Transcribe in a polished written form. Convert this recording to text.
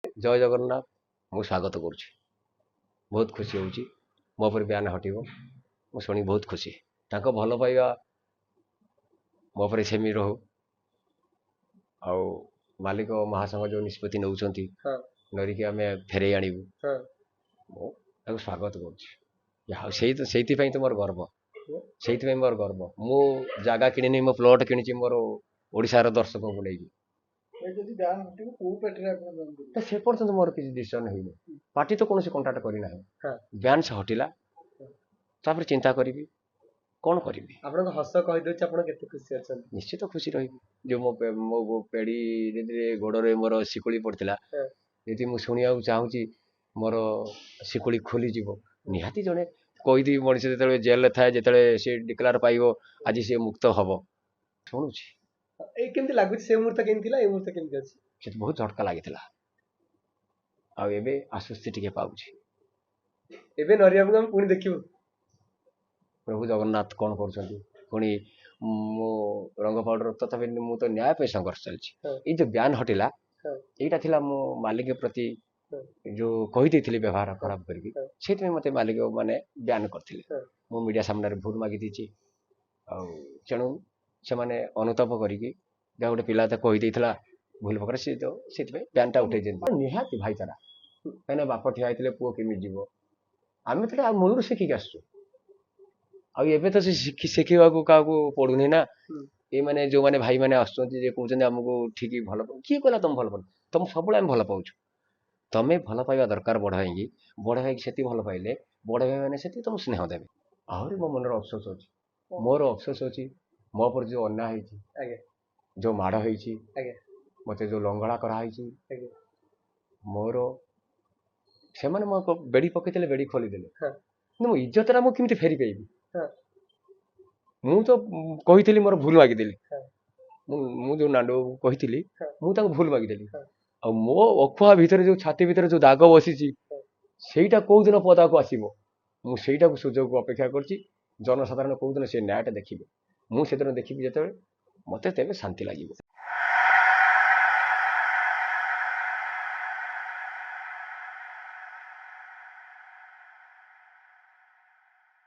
ଜୟ ଜଗନ୍ନାଥ। ମୁଁ ସ୍ୱାଗତ କରୁଛି। ବହୁତ ଖୁସି ହେଉଛି ମୋ ଉପରେ ବ୍ୟାନ୍ ହଟିବ। ମୁଁ ଶୁଣି ବହୁତ ଖୁସି। ତାଙ୍କ ଭଲ ପାଇବା ମୋ ଉପରେ ସେମିତି ରହୁ। ଆଉ ମାଲିକ ମହାସଂଘ ଯେଉଁ ନିଷ୍ପତ୍ତି ନେଉଛନ୍ତି ଧରିକି ଆମେ ଫେରେଇ ଆଣିବୁ, ମୁଁ ତାକୁ ସ୍ୱାଗତ କରୁଛି। ଆଉ ସେଇଥିପାଇଁ ତ ମୋର ଗର୍ବ। ସେଇଥିପାଇଁ ମୋର ଗର୍ବ। ମୁଁ ଜାଗା କିଣିନି, ମୋ ପ୍ଲଟ୍ କିଣିଛି ମୋର ଓଡ଼ିଶାର ଦର୍ଶକଙ୍କୁ ନେଇକି। ସେ ପର୍ଯ୍ୟନ୍ତ ମୋର କିଛି ଡିସିସନ୍ ହେଇନି। ପାର୍ଟି ତ କୌଣସି କଣ୍ଟାକ୍ଟ କରିନାହିଁ। ବ୍ୟାନ୍ ସେ ହଟିଲା, ତାପରେ ଚିନ୍ତା କରିବି କ'ଣ କରିବି। ଆପଣଙ୍କ ହସ କହିଦେଉଛି ଆପଣ କେତେ ଖୁସି ଅଛନ୍ତି। ନିଶ୍ଚିତ ଖୁସି ରହିବି। ଯେଉଁ ମୋ ପେଡ଼ି ଗୋଡ଼ରେ ମୋର ଶିକୁଳି ପଡ଼ିଥିଲା, ଯଦି ମୁଁ ଶୁଣିବାକୁ ଚାହୁଁଛି ମୋର ଶିକୁଳି ଖୋଲିଯିବ, ନିହାତି ଜଣେ କଏଦୀ ମଣିଷ ଯେତେବେଳେ ଜେଲରେ ଥାଏ, ଯେତେବେଳେ ସେ ଡିକ୍ଲାର ପାଇବ ଆଜି ସେ ମୁକ୍ତ ହବ, ଶୁଣୁଛି। ଏଇ କେମିତି ଲାଗୁଛି? ସେ ମୁହୂର୍ତ୍ତ କେମିତି ଥିଲା, ଏଇ ମୁହୂର୍ତ୍ତ କେମିତି ଅଛି? ସେ ବହୁତ ଝଟକା ଲାଗିଥିଲା, ଆଉ ଏବେ ଆଶ୍ୱସ୍ତି ଟିକେ ପାଉଛି। ଏବେ ନରିଆକୁ ଆମେ ପୁଣି ଦେଖିବୁ। ପ୍ରଭୁ ଜଗନ୍ନାଥ କ'ଣ କରୁଛନ୍ତି ପୁଣି। ମୁଁ ରଙ୍ଗ ପାଉଡର ତଥାପି ମୁଁ ତ ନ୍ୟାୟ ପାଇଁ ସଂଘର୍ଷ ଚାଲିଛି। ଏଇ ଯେଉଁ ବ୍ୟାନ୍ ହଟିଲା, ଏଇଟା ଥିଲା ମୋ ମାଲିକ ପ୍ରତି ଯେଉଁ କହିଦେଇଥିଲି ବ୍ୟବହାର ଖରାପ କରିକି, ସେଇଥିପାଇଁ ମୋତେ ମାଲିକ ମାନେ ବ୍ୟାନ୍ କରିଥିଲେ। ମୁଁ ମିଡ଼ିଆ ସାମ୍ନାରେ ଭୁଲ ମାଗି ଦେଇଛି, ଆଉ ତେଣୁ ସେମାନେ ଅନୁତାପ କରିକି ଯାହା ଗୋଟେ ପିଲା ତ କହିଦେଇଥିଲା ଭୁଲ ପ୍ରକାର, ସେଥିପାଇଁ ବ୍ୟାନ୍ଟା ଉଠେଇ ଦିଅନ୍ତି। ନିହାତି ଭାଇଚାରା, କାହିଁକିନା ବାପ ଠିଆ ହେଇଥିଲେ ପୁଅ କେମିତି ଯିବ। ଆମେ ତ ମୂଳରୁ ଶିଖିକି ଆସିଛୁ। ଆଉ ଏବେ ତ ସେ ଶିଖିବାକୁ କାହାକୁ ପଡୁନି ନା। ଏଇମାନେ ଯେଉଁମାନେ ଭାଇମାନେ ଆସୁଛନ୍ତି ଯେ କହୁଛନ୍ତି ଆମକୁ ଠିକ୍ ଭଲ ପାଉ, କିଏ କହିଲା ତମେ ଭଲ ପାଉନ? ତମକୁ ସବୁବେଳେ ଆମେ ଭଲ ପାଉଛୁ। ତମେ ଭଲ ପାଇବା ଦରକାର ବଡ଼ ଭାଇକି। ବଡ଼ ଭାଇକି ସେତିକି ଭଲ ପାଇଲେ ବଡ଼ ଭାଇମାନେ ସେତିକି ତମକୁ ସ୍ନେହ ଦେବେ। ଆହୁରି ମୋ ମନରେ ଅଫସୋସ ଅଛି। ମୋର ଅଫସୋସ ଅଛି ମୋ ଉପରେ ଯେଉଁ ଅନ୍ୟାୟ ହେଇଛି, ଯେଉଁ ମାଡ଼ ହେଇଛି, ମୋତେ ଯେଉଁ ଲଙ୍ଗଳା କରାହେଇଛି, ମୋର ସେମାନେ ମୋ ବେଡ଼ି ପକେଇଥିଲେ, ବେଡ଼ି ଖୋଲିଦେଲେ, କିନ୍ତୁ ମୋ ଇଜ୍ଜତଟା ମୁଁ କେମିତି ଫେରି ପାଇବି? ମୁଁ ତ କହିଥିଲି ମୋର ଭୁଲ ମାଗିଦେଲି। ମୁଁ ଯେଉଁ ନାଣ୍ଡୁକୁ କହିଥିଲି, ମୁଁ ତାଙ୍କୁ ଭୁଲ ମାଗିଦେଲି। ଆଉ ମୋ ଅଖୁଆ ଭିତରେ ଯେଉଁ ଛାତି ଭିତରେ ଯେଉଁ ଦାଗ ବସିଛି, ସେଇଟା କୋଉଦିନ ପଦାକୁ ଆସିବ, ମୁଁ ସେଇଟାକୁ ସୁଯୋଗକୁ ଅପେକ୍ଷା କରିଛି। ଜନସାଧାରଣ କୋଉଦିନ ସେ ନ୍ୟାୟଟା ଦେଖିବେ, ମୁଁ ସେଦିନ ଦେଖିବି ଯେତେବେଳେ ମୋତେ ତେବେ ଶାନ୍ତି ଲାଗିବ।